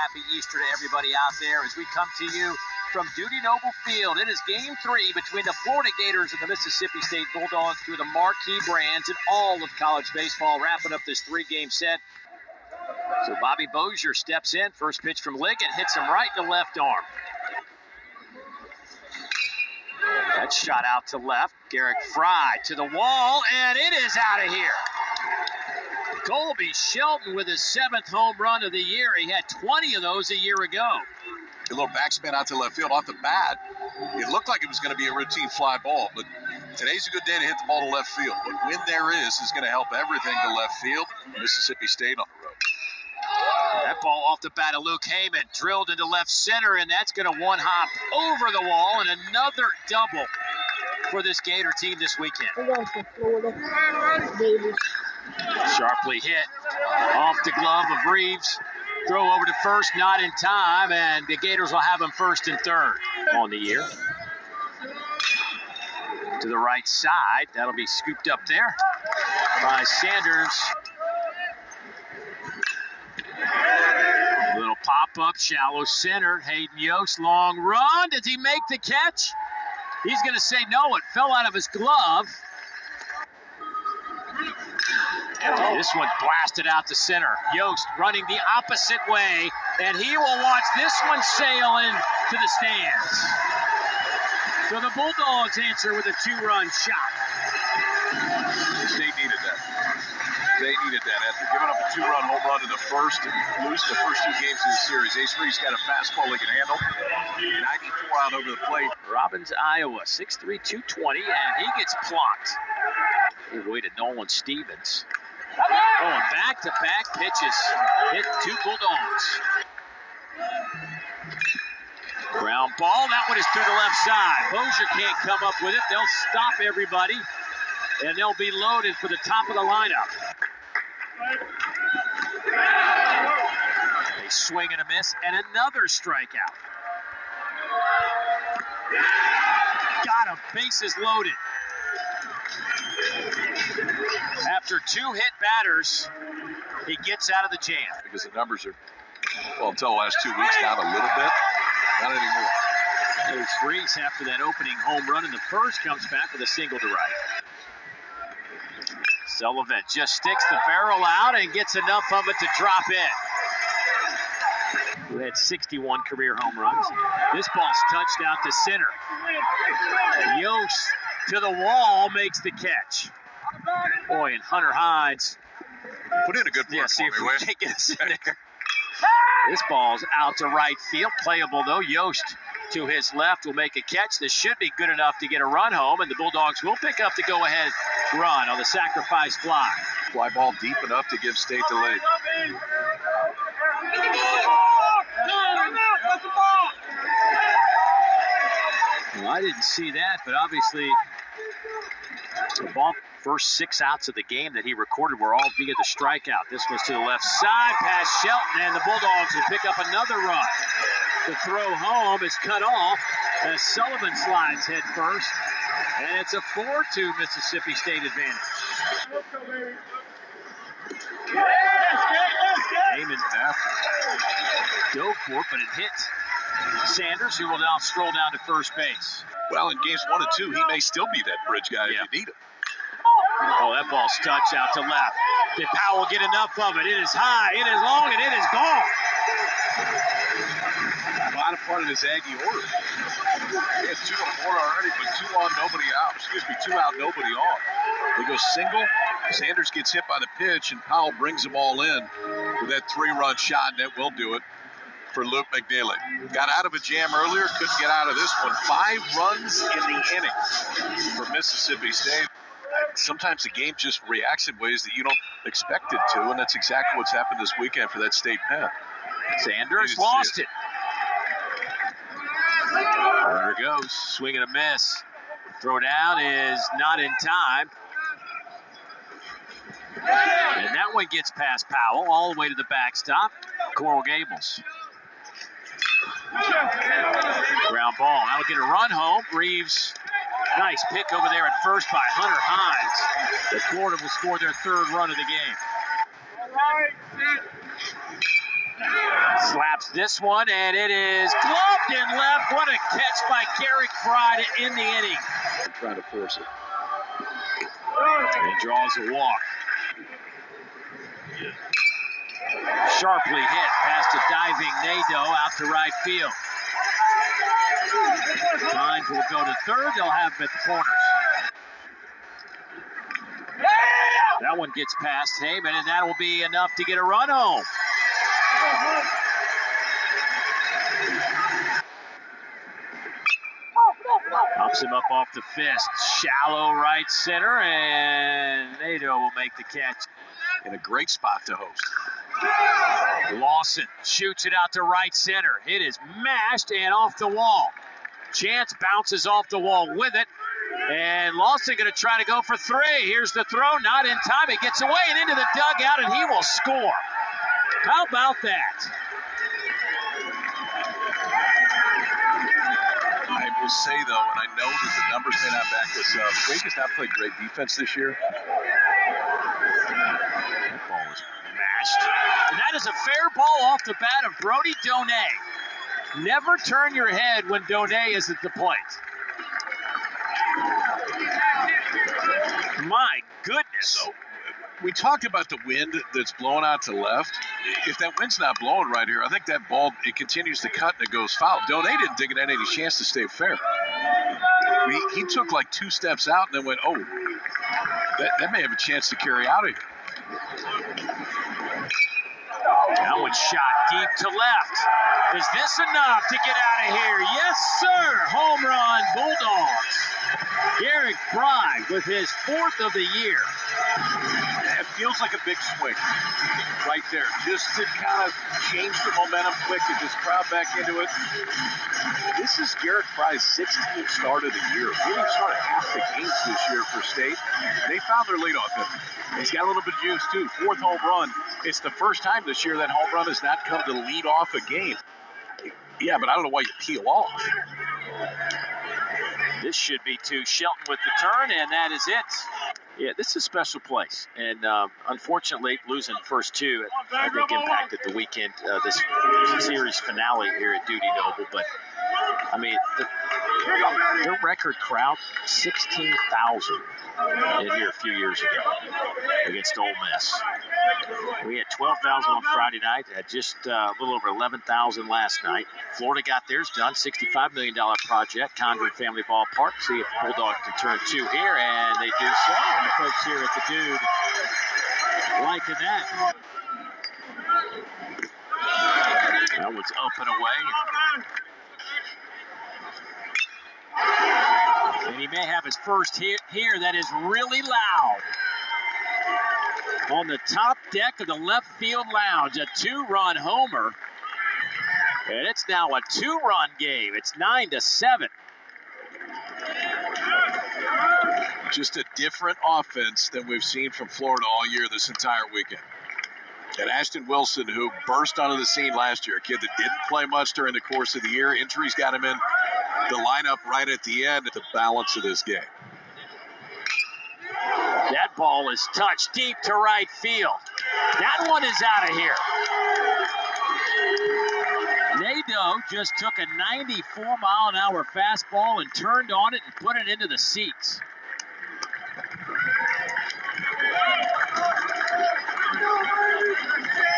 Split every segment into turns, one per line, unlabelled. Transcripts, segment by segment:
happy Easter to everybody out there as we come to you from Dudy Noble Field. It is Game 3 between the Florida Gators and the Mississippi State Bulldogs, through the marquee brands in all of college baseball, wrapping up this 3-game set. So Bobby Bozier steps in. First pitch from Liggett hits him right in the left arm. That shot out to left. Garrick Fry to the wall, and it is out of here. Colby Shelton with his 7th home run of the year. He had 20 of those a year ago.
A little backspin out to left field off the bat. It looked like it was going to be a routine fly ball, but today's a good day to hit the ball to left field. But when there is going to help everything to left field. Mississippi State on the road.
That ball off the bat of Luke Heyman, drilled into left center, and that's going to one-hop over the wall, and another double for this Gator team this weekend. Sharply hit off the glove of Reeves. Throw over to first, not in time, and the Gators will have him first and third on the year. To the right side, that'll be scooped up there by Sanders. Little pop-up, shallow center. Hayden Yost, long run. Does he make the catch? He's going to say no. It fell out of his glove. This one blasted out to center. Yost running the opposite way, and he will watch this one sail into the stands. So the Bulldogs answer with a 2-run shot.
State needed that. They needed that after giving up a 2-run home run in the first and losing the first 2 games of the series. Ace Reed's got a fastball they can handle. 94 out over the plate.
Robbins, Iowa, 6'3", 220, and he gets plucked. Good way to Nolan Stevens. Going back-to-back pitches. Hit 2 Bulldogs. Ground ball. That one is through the left side. Bozier can't come up with it. They'll stop everybody, and they'll be loaded for the top of the lineup. A swing and a miss, and another strikeout. Got him. Bases loaded. After 2 hit batters, he gets out of the jam.
Because the numbers are, well, until the last 2 weeks, down a little bit. Not anymore.
Ace Reese, after that opening home run in the first, comes back with a single to right. Sullivan just sticks the barrel out and gets enough of it to drop in. Who had 61 career home runs. This ball's touched out to center. Yost to the wall makes the catch. Boy, and Hunter Hines
put in a good work.
See if we can get us in there. This ball's out to right field. Playable, though. Yost to his left will make a catch. This should be good enough to get a run home, and the Bulldogs will pick up the go-ahead run on the sacrifice fly.
Fly ball deep enough to give State the lead.
Well, I didn't see that, but obviously the ball, first 6 outs of the game that he recorded were all via the strikeout. This was to the left side, past Shelton, and the Bulldogs will pick up another run. The throw home is cut off as Sullivan slides head first, and it's a 4-2 Mississippi State advantage. Heyman dove for it, but it hit Sanders, who will now stroll down to first base.
Well, in games 1 and 2, he may still be that bridge guy if you need him.
Oh, that ball's touched out to left. Did Powell get enough of it? It is high, it is long, and it is gone.
Bottom part of this Aggie order. He had 2 on the board already, but 2 on, nobody out. 2 out, nobody on. They go single. Sanders gets hit by the pitch, and Powell brings them all in with that 3-run shot, and that will do it for Luke McNeely. Got out of a jam earlier, couldn't get out of this one. 5 runs in the inning for Mississippi State. Sometimes the game just reacts in ways that you don't expect it to, and that's exactly what's happened this weekend for that State pen.
Sanders lost it. There it goes. Swing and a miss. Throw down is not in time. And that one gets past Powell all the way to the backstop. Coral Gables. Ground ball. That'll get a run home. Reeves, nice pick over there at first by Hunter Hines. The Florida will score their 3rd run of the game. Slaps this one, and it is gloved in left. What a catch by Garrick Fry to end the inning.
Trying to force it.
And he draws a walk. Sharply hit past a diving Nadeau out to right field. Hines will go to third. They'll have him at the corners. That one gets past Heyman, and that will be enough to get a run home. Pops him up off the fist. Shallow right center, and Nadeau will make the catch.
In a great spot to host.
Lawson shoots it out to right center. It is mashed and off the wall. Chance bounces off the wall with it. And Lawson going to try to go for three. Here's the throw, not in time. It gets away and into the dugout, and he will score. How about that?
I will say, though, and I know that the numbers may not back this up, Drake has not played great defense this year.
That ball is mashed. And that is a fair ball off the bat of Brody Donay. Never turn your head when Donay is at the plate. My goodness.
So, we talked about the wind that's blowing out to left. If that wind's not blowing right here, I think that ball, it continues to cut and it goes foul. Donay didn't think it had any chance to stay fair. I mean, he took like 2 steps out and then went, oh, that may have a chance to carry out of here.
That one's shot deep to left. Is this enough to get out of here? Yes, sir. Home run, Bulldogs. Garrick Fry with his 4th of the year.
It feels like a big swing right there, just to kind of change the momentum quick, get this crowd back into it. This is Garrick Fry's 16th start of the year. He didn't start half the games this year for State. They found their leadoff hitter. He's got a little bit of juice, too. 4th home run. It's the first time this year that home run has not come to lead off a game. Yeah, but I don't know why you peel off.
This should be to Shelton with the turn, and that is it. Yeah, this is a special place, and unfortunately, losing first 2, I think, impacted the weekend, this series finale here at Dudy Noble. But, I mean, their record crowd, 16,000 in here a few years ago against Ole Miss. We had 12,000 on Friday night, had just a little over 11,000 last night. Florida got theirs done, $65 million project, Condren Family Ballpark. See if the Bulldogs can turn 2 here, and they do so. And the folks here at the Dude liking that. That one's up and away. And he may have his first hit here that is really loud. On the top deck of the left field lounge, a 2-run homer. And it's now a 2-run game. It's 9-7.
Just a different offense than we've seen from Florida all year this entire weekend. And Ashton Wilson, who burst onto the scene last year, a kid that didn't play much during the course of the year. Injuries got him in the lineup right at the end, the balance of this game.
That ball is touched deep to right field. That one is out of here. Nadeau just took a 94-mile-an-hour fastball and turned on it and put it into the seats.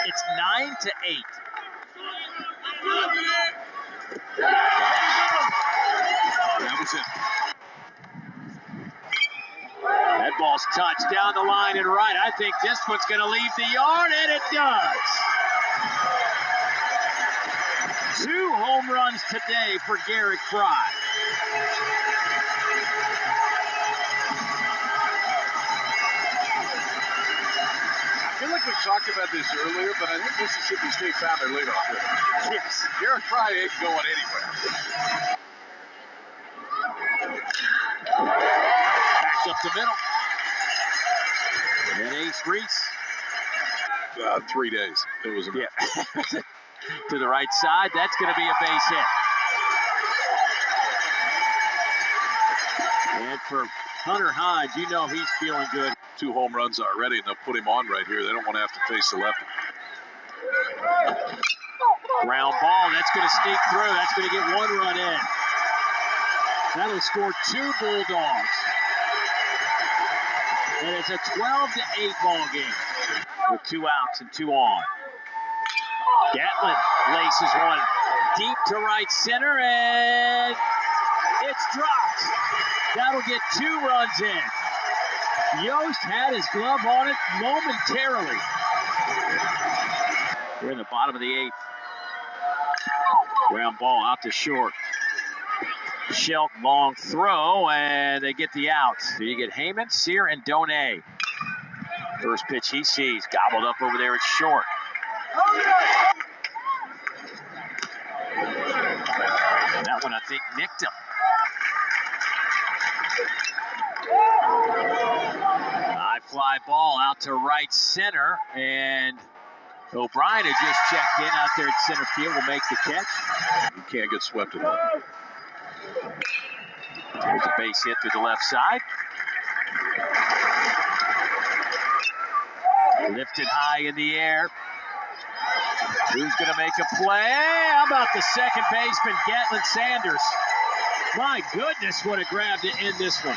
It's 9-8.
That was it.
That ball's touched down the line and right. I think this one's going to leave the yard, and it does. 2 home runs today for Garrick Fry.
I feel like we talked about this earlier, but I think Mississippi State found their leadoff hitter.
Yes.
Garrick Fry ain't going anywhere.
Back up the middle. And Ace Reese.
3 days. It was
Yeah. To the right side. That's going to be a base hit. And for Hunter Hines, you know he's feeling good.
2 home runs already, and they'll put him on right here. They don't want to have to face the lefty.
Ground ball, that's going to sneak through. That's going to get one run in. That'll score 2 Bulldogs. And it's a 12-8 ball game with 2 outs and 2 on. Gatlin laces one deep to right center, and it's dropped. That'll get 2 runs in. Yost had his glove on it momentarily. We're in the bottom of the 8th. Ground ball out to short. Shelton long throw, and they get the out. So you get Heyman, Sear, and Donay. First pitch he sees, gobbled up over there at short. And that one, I think, nicked him. High fly ball out to right center, and O'Brien, who just checked in out there at center field, will make the catch.
You can't get swept in that.
There's a base hit through the left side. Lifted high in the air. Who's going to make a play? How about the second baseman, Gatlin Sanders? My goodness, what a grab to end this one.